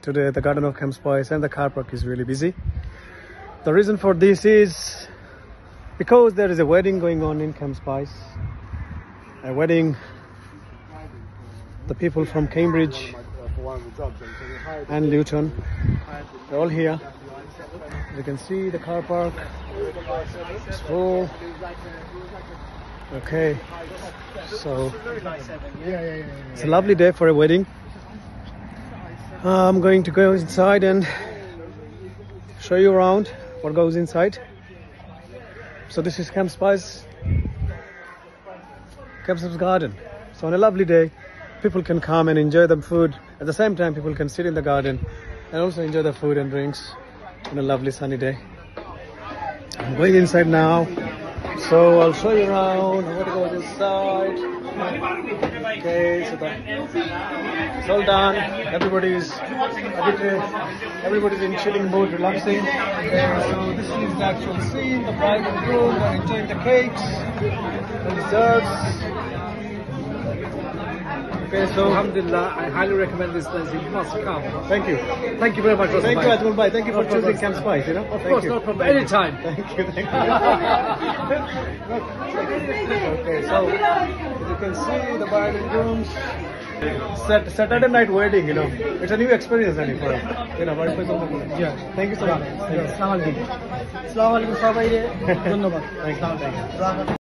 Today the Garden of Camp Spice and the car park is really busy. The reason for this is because there is a wedding going on in Camp Spice. A wedding. The people from Cambridge and Luton, they're all here. You can see the car park. It's full. Okay, so it's a lovely day for a wedding. I'm going to go inside and show you around what goes inside. So this is Camp Spice, Camp Spice garden. So on a lovely day, people can come and enjoy the food. At the same time, people can sit in the garden and also enjoy the food and drinks on a lovely sunny day. I'm going inside now, so I'll show you around what goes inside. Okay, so it's all done. Everybody's in chilling mood, relaxing. Okay, so this is the actual scene. The bride and groom are enjoying the cakes, the desserts. Okay, so Alhamdulillah, I highly recommend this place. You must come. Thank you. Thank you very much. Thank you, Ajmal Bhai. Thank you for choosing Camp Spice. You know, of course, no problem. Anytime. Thank you. Okay, so as you can see, the bride and grooms. Saturday night wedding, you know, it's a new experience, for Yeah. Thank you so much. Assalamu alaikum. Assalamu alaikum. Thank you.